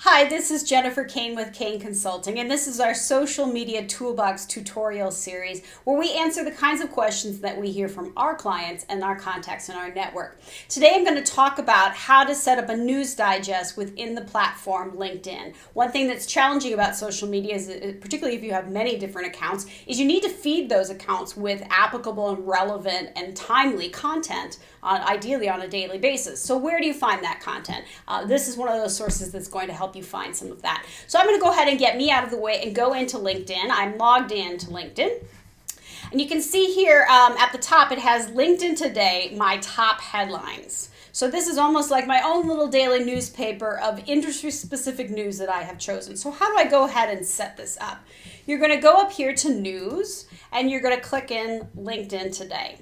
Hi, this is Jennifer Kane with Kane Consulting, and this is our social media toolbox tutorial series where we answer the kinds of questions that we hear from our clients and our contacts in our network. Today I'm going to talk about how to set up a news digest within the platform LinkedIn. One thing that's challenging about social media, is, particularly if you have many different accounts, is you need to feed those accounts with applicable and relevant and timely content, ideally on a daily basis. So where do you find that content? This is one of those sources that's going to help you find some of that. So I'm going to go ahead and get me out of the way and go into LinkedIn. I'm logged into LinkedIn. And you can see here at the top, it has LinkedIn Today, my top headlines. So this is almost like my own little daily newspaper of industry-specific news that I have chosen. So how do I go ahead and set this up? You're going to go up here to News, and you're going to click in LinkedIn Today.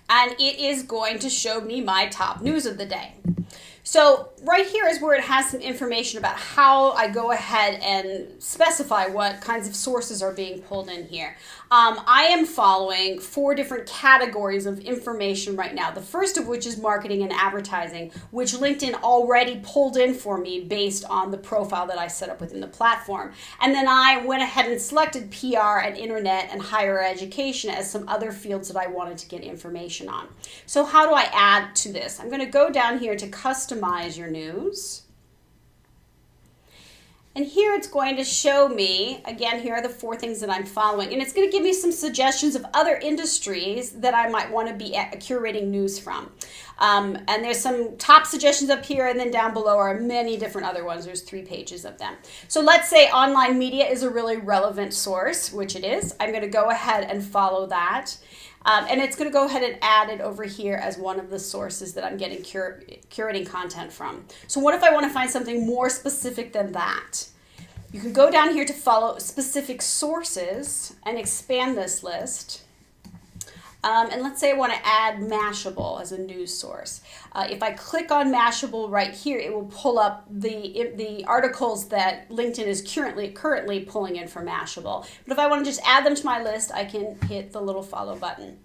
And it is going to show me my top news of the day. So right here is where it has some information about how I go ahead and specify what kinds of sources are being pulled in here. I am following 4 different categories of information right now. The first of which is marketing and advertising, which LinkedIn already pulled in for me based on the profile that I set up within the platform. And then I went ahead and selected PR and internet and higher education as some other fields that I wanted to get information on. So how do I add to this? I'm going to go down here to customize your news. And here it's going to show me, again, here are the 4 things that I'm following. And it's going to give me some suggestions of other industries that I might want to be curating news from. And there's some top suggestions up here, and then down below are many different other ones. There's 3 pages of them. So let's say online media is a really relevant source, which it is. I'm going to go ahead and follow that. And it's going to go ahead and add it over here as one of the sources that I'm getting curating content from. So what if I want to find something more specific than that? You can go down here to follow specific sources and expand this list. And let's say I want to add Mashable as a news source. If I click on Mashable right here, it will pull up the articles that LinkedIn is currently pulling in for Mashable. But if I want to just add them to my list, I can hit the little follow button.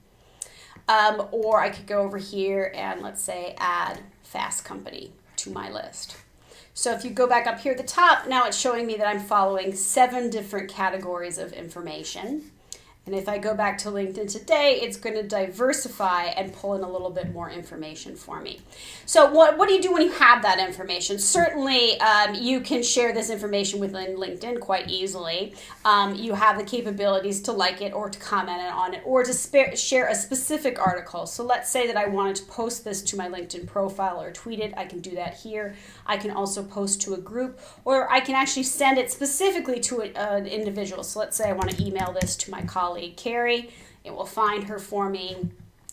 Or I could go over here and let's say add Fast Company to my list. So if you go back up here at the top, now it's showing me that I'm following 7 different categories of information. And if I go back to LinkedIn Today, it's going to diversify and pull in a little bit more information for me. So what do you do when you have that information? Certainly, you can share this information within LinkedIn quite easily. You have the capabilities to like it or to comment on it or to share a specific article. So let's say that I wanted to post this to my LinkedIn profile or tweet it. I can do that here. I can also post to a group, or I can actually send it specifically to an individual. So let's say I want to email this to my colleague, Carrie. It will find her for me,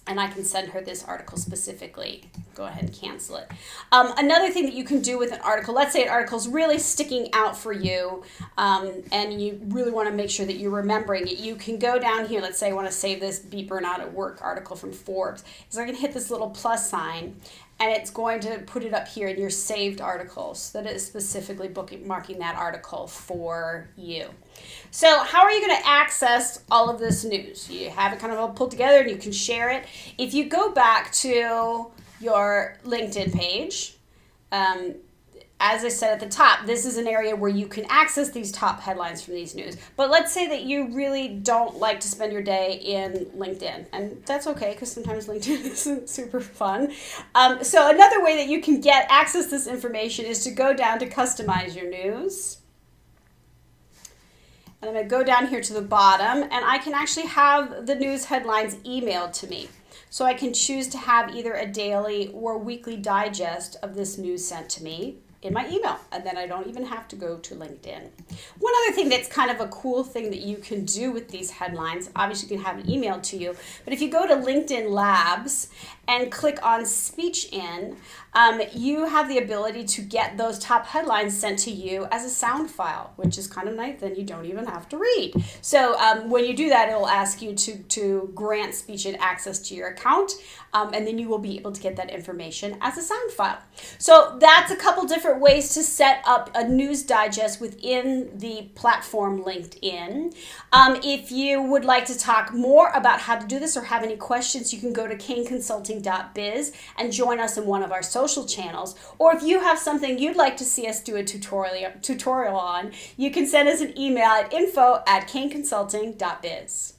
and I can send her this article specifically. Go ahead and cancel it. Another thing that you can do with an article, let's say an article is really sticking out for you, and you really want to make sure that you're remembering it. You can go down here. Let's say I want to save this Beeper Not at Work article from Forbes. So I can hit this little plus sign, and it's going to put it up here in your saved articles so that it is specifically marking that article for you. So how are you going to access all of this news? You have it kind of all pulled together and you can share it. If you go back to your LinkedIn page, as I said at the top, this is an area where you can access these top headlines from these news. But let's say that you really don't like to spend your day in LinkedIn. And that's okay, because sometimes LinkedIn isn't super fun. So another way that you can access this information is to go down to customize your news. And I'm going to go down here to the bottom, and I can actually have the news headlines emailed to me. So I can choose to have either a daily or weekly digest of this news sent to me in my email, and then I don't even have to go to LinkedIn. One other thing that's kind of a cool thing that you can do with these headlines, obviously you can have it emailed to you, but if you go to LinkedIn Labs and click on Speech In, you have the ability to get those top headlines sent to you as a sound file, which is kind of nice. Then you don't even have to read. So when you do that, it will ask you to grant Speech In access to your account, and then you will be able to get that information as a sound file. So that's a couple different different ways to set up a news digest within the platform LinkedIn. If you would like to talk more about how to do this or have any questions, you can go to kaneconsulting.biz and join us in one of our social channels. Or if you have something you'd like to see us do a tutorial on, you can send us an email at info@kaneconsulting.biz.